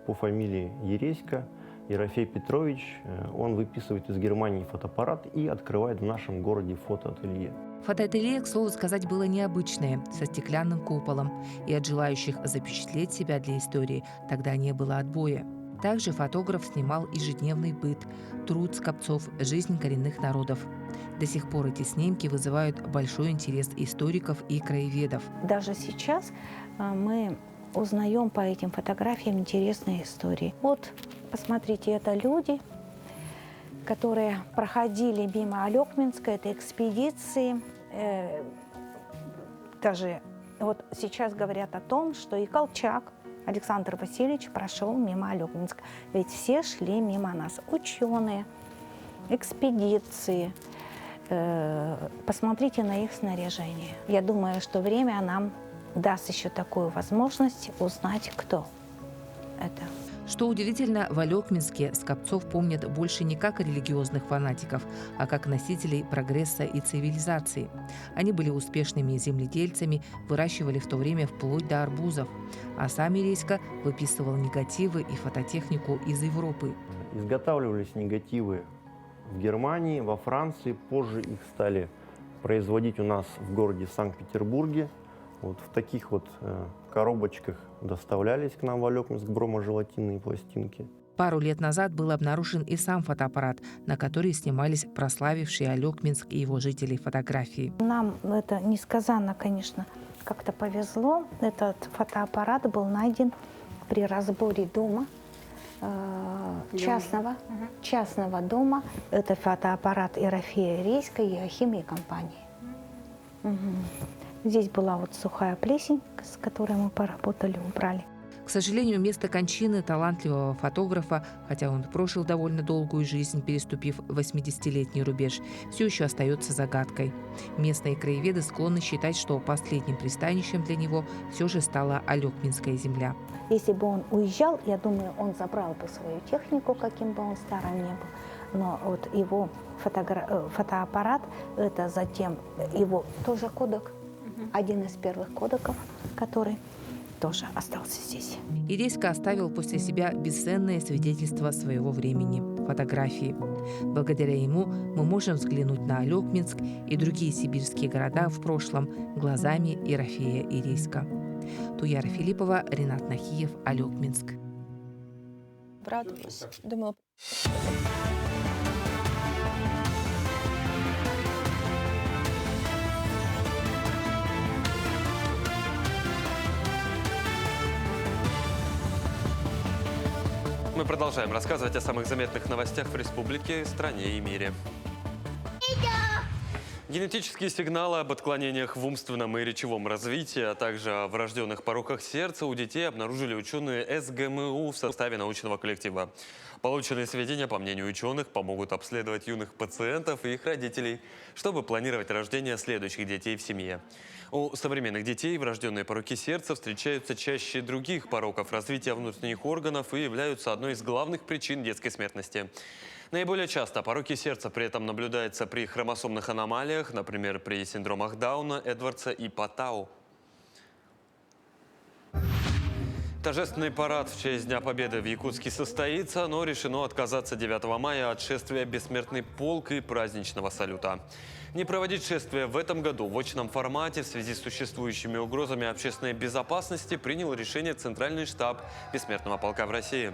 по фамилии Ересько, Ерофей Петрович. Он выписывает из Германии фотоаппарат и открывает в нашем городе фотоателье. Фотоателье, к слову сказать, было необычное, со стеклянным куполом. И от желающих запечатлеть себя для истории тогда не было отбоя. Также фотограф снимал ежедневный быт, труд скопцов, жизнь коренных народов. До сих пор эти снимки вызывают большой интерес историков и краеведов. Даже сейчас мы узнаем по этим фотографиям интересные истории. Вот, посмотрите, это люди, которые проходили мимо Алекминска, это экспедиции. Даже вот сейчас говорят о том, что и Колчак Александр Васильевич прошел мимо Алекминска. Ведь все шли мимо нас. Ученые, экспедиции. Посмотрите на их снаряжение. Я думаю, что время нам даст еще такую возможность узнать, кто это. Что удивительно, в Алекминске скопцов помнят больше не как религиозных фанатиков, а как носителей прогресса и цивилизации. Они были успешными земледельцами, выращивали в то время вплоть до арбузов. А сам Иресько выписывал негативы и фототехнику из Европы. Изготавливались негативы в Германии, во Франции. Позже их стали производить у нас в городе Санкт-Петербурге. Вот в таких вот коробочках доставлялись к нам в Алекминск бромо-желатинные пластинки. Пару лет назад был обнаружен и сам фотоаппарат, на который снимались прославившие Алекминск и его жителей фотографии. Нам это несказанно, конечно, как-то повезло. Этот фотоаппарат был найден при разборе дома, частного дома. Это фотоаппарат Ерофея Иресько и химии компании. Здесь была вот сухая плесень, с которой мы поработали, убрали. К сожалению, место кончины талантливого фотографа, хотя он прожил довольно долгую жизнь, переступив 80-летний рубеж, все еще остается загадкой. Местные краеведы склонны считать, что последним пристанищем для него все же стала Алекминская земля. Если бы он уезжал, я думаю, он забрал бы свою технику, каким бы он старым ни был. Но вот его фотоаппарат, это затем его тоже кодек, один из первых кодеков, который тоже остался здесь. Иресько оставил после себя бесценное свидетельство своего времени – фотографии. Благодаря ему мы можем взглянуть на Алекминск и другие сибирские города в прошлом глазами Ерофея Иресько. Туяра Филиппова, Ренат Нахиев, Алекминск. Правда, думала... мы продолжаем рассказывать о самых заметных новостях в республике, стране и мире. Генетические сигналы об отклонениях в умственном и речевом развитии, а также о врожденных пороках сердца у детей обнаружили ученые СГМУ в составе научного коллектива. Полученные сведения, по мнению ученых, помогут обследовать юных пациентов и их родителей, чтобы планировать рождение следующих детей в семье. У современных детей врожденные пороки сердца встречаются чаще других пороков развития внутренних органов и являются одной из главных причин детской смертности. Наиболее часто пороки сердца при этом наблюдаются при хромосомных аномалиях, например, при синдромах Дауна, Эдвардса и Паттау. Торжественный парад в честь Дня Победы в Якутске состоится, но решено отказаться 9 мая от шествия «Бессмертный полк» и праздничного салюта. Не проводить шествие в этом году в очном формате в связи с существующими угрозами общественной безопасности принял решение Центральный штаб «Бессмертного полка» в России.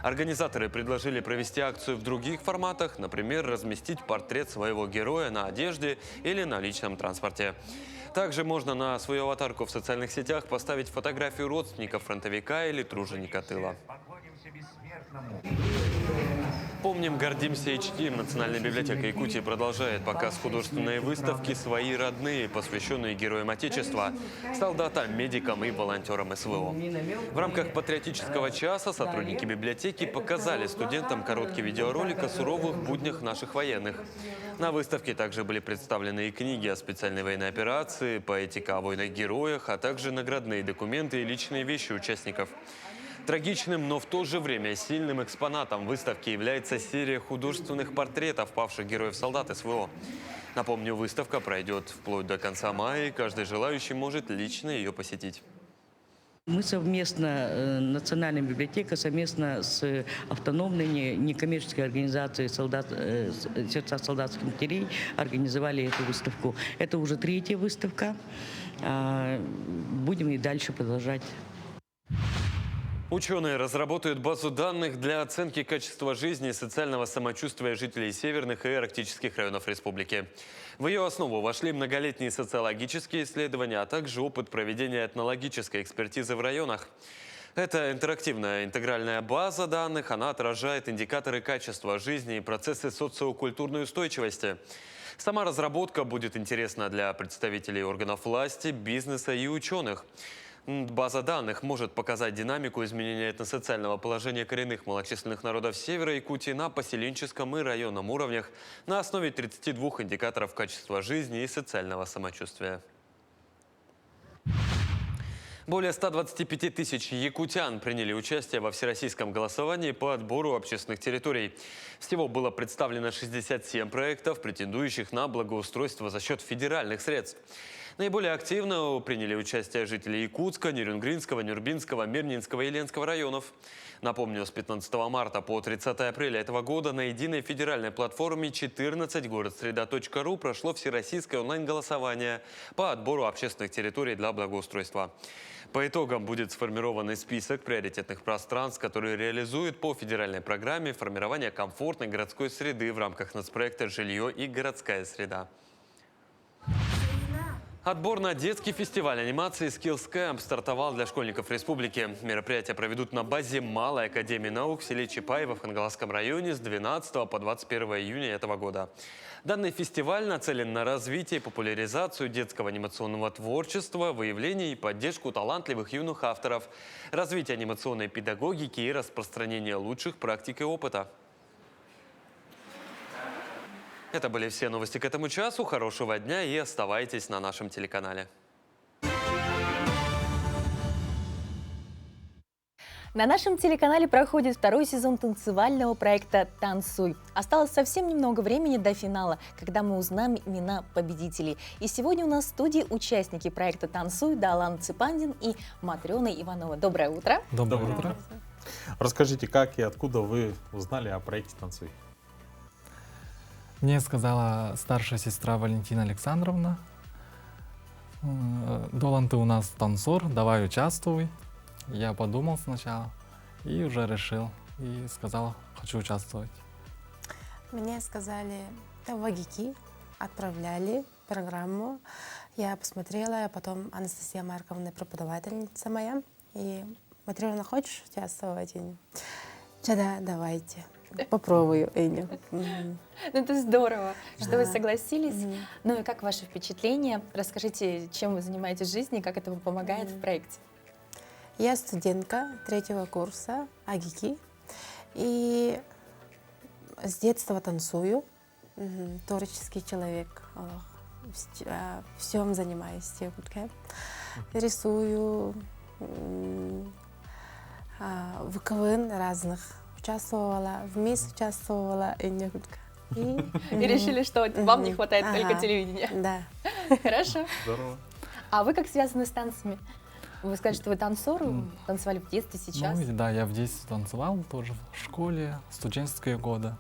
Организаторы предложили провести акцию в других форматах, например, разместить портрет своего героя на одежде или на личном транспорте. Также можно на свою аватарку в социальных сетях поставить фотографию родственников фронтовика или труженика тыла. Помним, гордимся и чтим. Национальная библиотека Якутии продолжает показ художественной выставки «Свои родные», посвященные героям Отечества, солдатам, медикам и волонтерам СВО. В рамках патриотического часа сотрудники библиотеки показали студентам короткий видеоролик о суровых буднях наших военных. На выставке также были представлены и книги о специальной военной операции, поэтика о войнах-героях, а также наградные документы и личные вещи участников. Трагичным, но в то же время сильным экспонатом выставки является серия художественных портретов павших героев-солдат СВО. Напомню, выставка пройдет вплоть до конца мая, и каждый желающий может лично ее посетить. Мы совместно, Национальная библиотека, совместно с автономной некоммерческой организацией «Сердца солдатских матерей» организовали эту выставку. Это уже 3-я выставка. Будем и дальше продолжать. Ученые разработают базу данных для оценки качества жизни и социального самочувствия жителей северных и арктических районов республики. В ее основу вошли многолетние социологические исследования, а также опыт проведения этнологической экспертизы в районах. Это интерактивная интегральная база данных, она отражает индикаторы качества жизни и процессы социокультурной устойчивости. Сама разработка будет интересна для представителей органов власти, бизнеса и ученых. База данных может показать динамику изменения этносоциального положения коренных малочисленных народов Севера Якутии на поселенческом и районном уровнях на основе 32 индикаторов качества жизни и социального самочувствия. Более 125 тысяч якутян приняли участие во всероссийском голосовании по отбору общественных территорий. Всего было представлено 67 проектов, претендующих на благоустройство за счет федеральных средств. Наиболее активно приняли участие жители Якутска, Нерюнгринского, Нюрбинского, Мирнинского и Ленского районов. Напомню, с 15 марта по 30 апреля этого года на единой федеральной платформе 14 городсреда.ру прошло всероссийское онлайн-голосование по отбору общественных территорий для благоустройства. По итогам будет сформирован список приоритетных пространств, которые реализуют по федеральной программе формирования комфортной городской среды в рамках нацпроекта «Жилье и городская среда». Отбор на детский фестиваль анимации Skills Camp стартовал для школьников республики. Мероприятие проведут на базе Малой академии наук в селе Чапаево в Хангаласском районе с 12 по 21 июня этого года. Данный фестиваль нацелен на развитие и популяризацию детского анимационного творчества, выявление и поддержку талантливых юных авторов, развитие анимационной педагогики и распространение лучших практик и опыта. Это были все новости к этому часу. Хорошего дня и оставайтесь на нашем телеканале. На нашем телеканале проходит 2-й сезон танцевального проекта «Танцуй». Осталось совсем немного времени до финала, когда мы узнаем имена победителей. И сегодня у нас в студии участники проекта «Танцуй» Далан Ципандин и Матрена Иванова. Доброе утро. Доброе утро. Расскажите, как и откуда вы узнали о проекте «Танцуй»? Мне сказала старшая сестра Валентина Александровна: «Долан, ты у нас танцор, давай участвуй». Я подумал сначала и уже решил, и сказал, хочу участвовать. Мне сказали, в АГИКи отправляли программу. Я посмотрела, потом Анастасия Марковна, преподавательница моя, и Матрена, хочешь участвовать? Да, давайте. Попробую, Эня. Ну, это здорово, что вы согласились. Ну и как ваши впечатления? Расскажите, чем вы занимаетесь в жизни, как это вам помогает в проекте? Я студентка 3-го курса АГИКИ. И с детства танцую. Творческий человек. Всем занимаюсь. Рисую. В КВН разных участвовала, в МИС участвовала. И решили, что вам не хватает только телевидения. Да. Хорошо. Здорово. А вы как связаны с танцами? Вы сказали, что вы танцор, танцевали в детстве, сейчас? Ну, да, я в детстве танцевал тоже в школе, студенческие годы.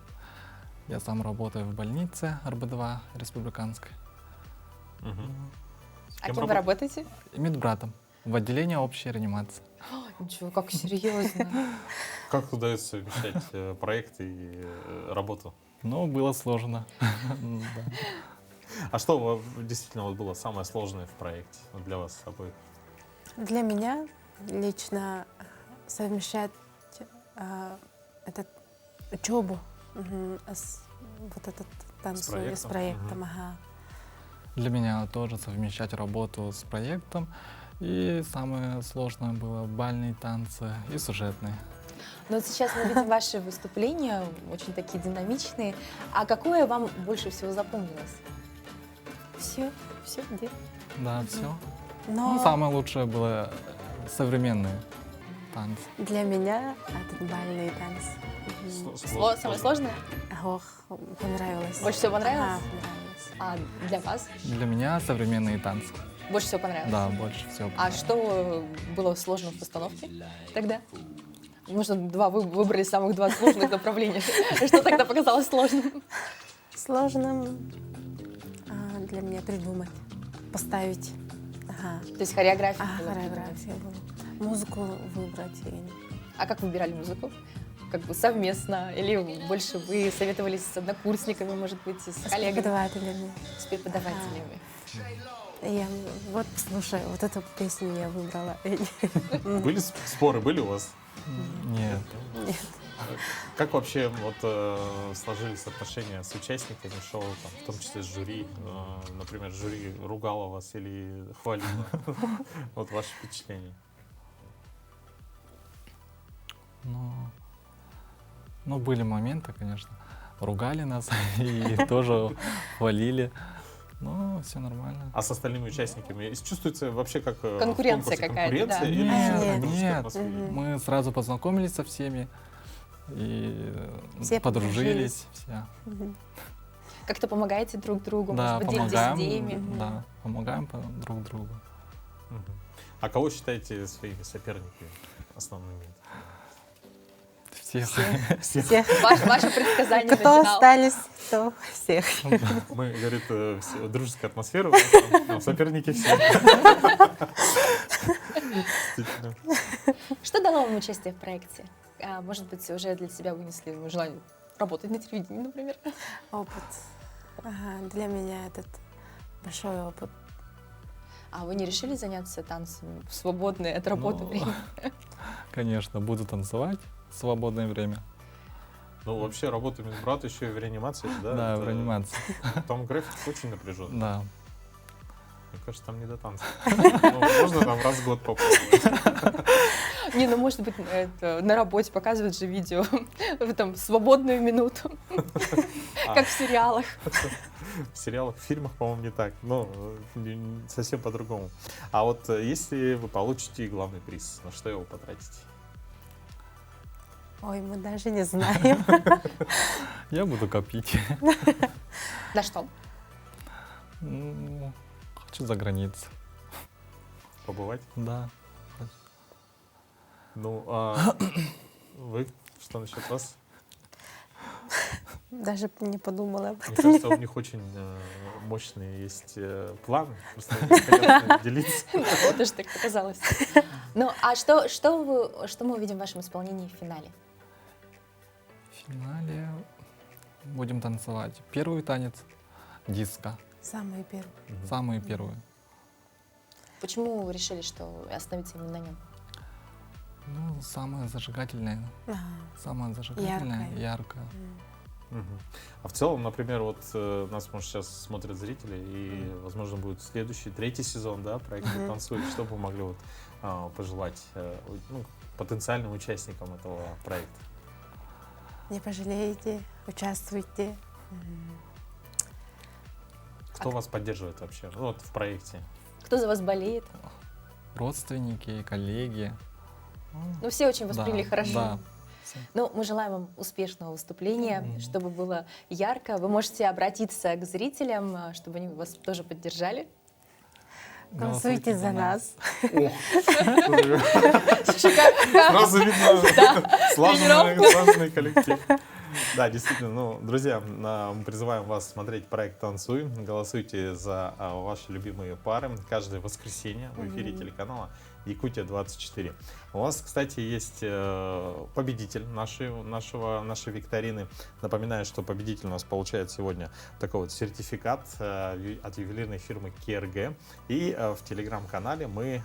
Я сам работаю в больнице РБ-2 республиканской. А кем вы работаете? Медбратом в отделении общей реанимации. Ничего, как серьезно. Как удается совмещать проекты и работу? Ну, было сложно. А что действительно вот было самое сложное в проекте для вас обоих? Для меня лично совмещать учебу вот этот танцую с проектом. Для меня тоже совмещать работу с проектом. И самое сложное было бальные танцы и сюжетные. Но вот сейчас мы видим ваши выступления, очень такие динамичные. А какое вам больше всего запомнилось? Все, где? Да, все. Но... Ну, самое лучшее было современные танцы. Для меня это бальные танцы. Самое сложное? Ох, понравилось. Больше всего понравилось? Понравилось. А для вас? Для меня современные танцы. Больше всего понравилось? Да, больше всего А понравилось. что было сложно в постановке тогда? Может, вы выбрали самых два сложных направления. Что тогда показалось сложным? Сложным для меня придумать, поставить. То есть хореография? Хореография была. Музыку выбрать. А как выбирали музыку? Как бы совместно? Или больше вы советовались с однокурсниками, может быть, с коллегами? С преподавателями. С преподавателями. Я вот слушай, вот эту песню я выбрала. Были споры, были у вас? Нет. Как вообще вот сложились отношения с участниками шоу, там, в том числе с жюри? Например, жюри ругало вас или хвалило? Вот ваши впечатления. Ну, были моменты, конечно. Ругали нас и тоже хвалили. Ну, все нормально. А с остальными участниками чувствуется вообще как конкуренция какая-то? Да. Нет. Мы сразу познакомились со всеми и все подружились. Все. Как-то помогаете друг другу, Да, может быть, делитесь идеями? Да, помогаем друг другу. А кого считаете своими соперниками основными? Всех. Ваше предсказание Кто остались, то всех. Мы, говорит, дружеская атмосфера, а соперники все. Что дало вам участие в проекте? Может быть, уже для себя вынесли желание работать на телевидении, например? Опыт. Для меня этот большой опыт. А вы не решили заняться танцами в свободное от работы время? Конечно, буду танцевать в свободное время. Ну, вообще, работа медбрата еще и в реанимации, да? Да, в реанимации. Там график очень напряженный. Да. Мне кажется, там не до танца. Можно там раз в год попробовать. Не, ну, может быть, на работе показывают же видео в свободную минуту, как в сериалах. В сериалах, в фильмах, по-моему, не так. Но совсем по-другому. А вот если вы получите главный приз, на что его потратите? Ой, мы даже не знаем. Я буду копить. На что? Хочу за границей. Побывать? Да. Ну, а вы? Что насчет вас? Даже не подумала об Мне этом. кажется, у них очень мощные есть планы, просто не хотят делиться. Вот уж так показалось. Ну, а что мы увидим в вашем исполнении в финале? В финале будем танцевать первый танец диско. Самый первый. Самый первый. Почему вы решили, что остановиться именно на нем? Ну, самое зажигательное. Ага. Самое зажигательное, яркое. Мгм. А в целом, например, вот нас, может, сейчас смотрят зрители, и, возможно, будет следующий, третий сезон, да, проекта «Танцуй». Что бы вы могли вот, пожелать ну, потенциальным участникам этого проекта? Не пожалеете, участвуйте. Кто вас поддерживает вообще, ну, вот в проекте? Кто за вас болеет? Родственники, коллеги. Ну, все очень Да, восприняли хорошо. да. Ну, мы желаем вам успешного выступления, чтобы было ярко. Вы можете обратиться к зрителям, чтобы они вас тоже поддержали. Голосуйте за нас. Сразу видно слаженный коллектив. Да, действительно, ну, друзья, мы призываем вас смотреть проект «Танцуй». Голосуйте за ваши любимые пары каждое воскресенье в эфире телеканала «Якутия-24». У вас, кстати, есть победитель нашей викторины. Напоминаю, что победитель у нас получает сегодня такой вот сертификат от ювелирной фирмы КРГ. И в телеграм-канале мы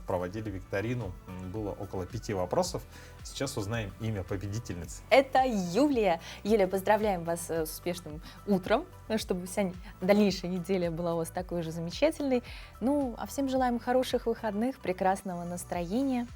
проводили викторину. Было около 5 вопросов. Сейчас узнаем имя победительницы. Это Юлия. Юлия, поздравляем вас с успешным утром, чтобы вся дальнейшая неделя была у вас такой же замечательной. Ну, а всем желаем хороших выходных, прекрасного настроения,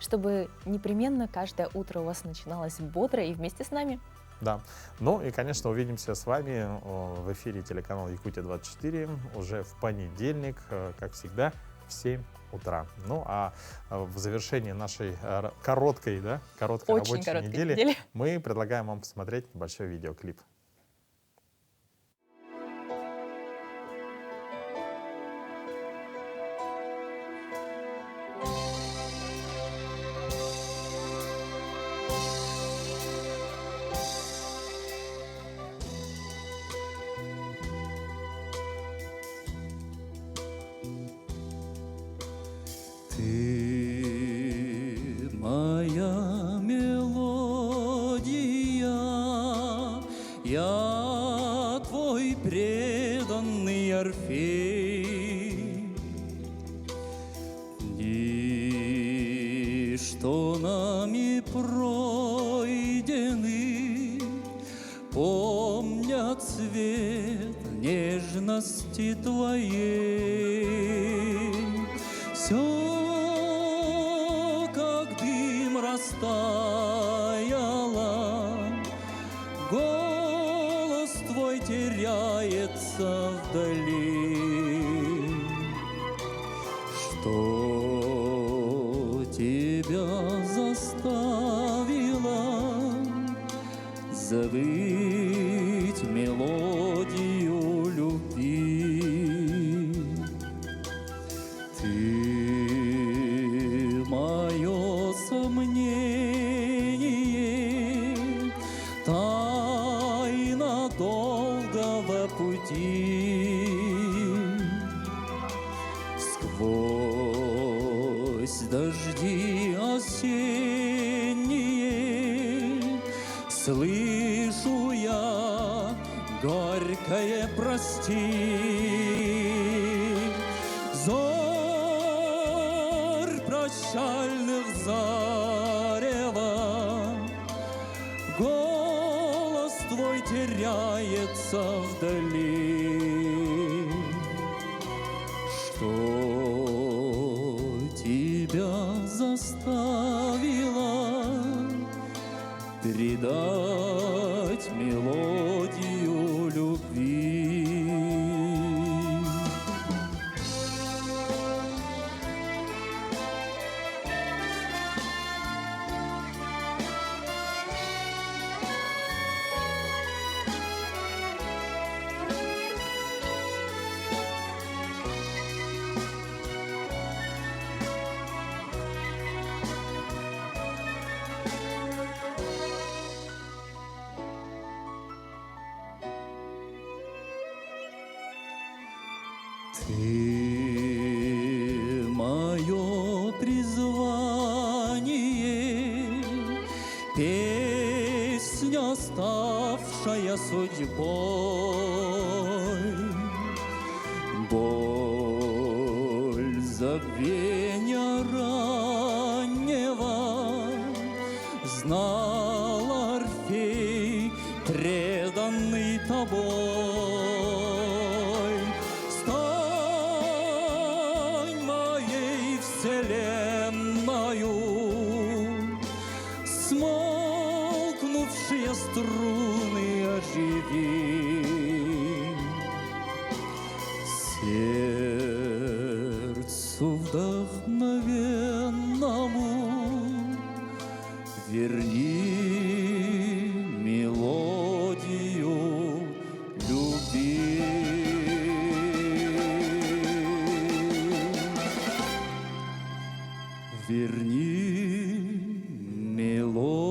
чтобы непременно каждое утро у вас начиналось бодро и вместе с нами. Да. Ну и, конечно, увидимся с вами в эфире телеканала «Якутия-24» уже в понедельник, как всегда, в 7 утра. Ну а в завершении нашей короткой рабочей недели мы предлагаем вам посмотреть небольшой видеоклип. Ты моя мелодия, я твой преданный Орфей. Дни, что нами пройдены, помнят цвет нежности твоей. Все растаяла, голос твой теряется вдали. Что тебя заставило забыть мелодию любви? Ты мое сомнение, тайна долгого пути. Сквозь дожди осенние слышу я горькое прости. Прощальных зарева, голос твой теряется вдали. Что тебя заставило передать мелодию любви? Ты мое призвание, песня, ставшая судьбой, боль забвения раннего знал Орфей, преданный тобой. Стань моей вселенною, смолкнувшие струны оживи. Сердцу вдохновенному верни мелодию любви. Верни мелодию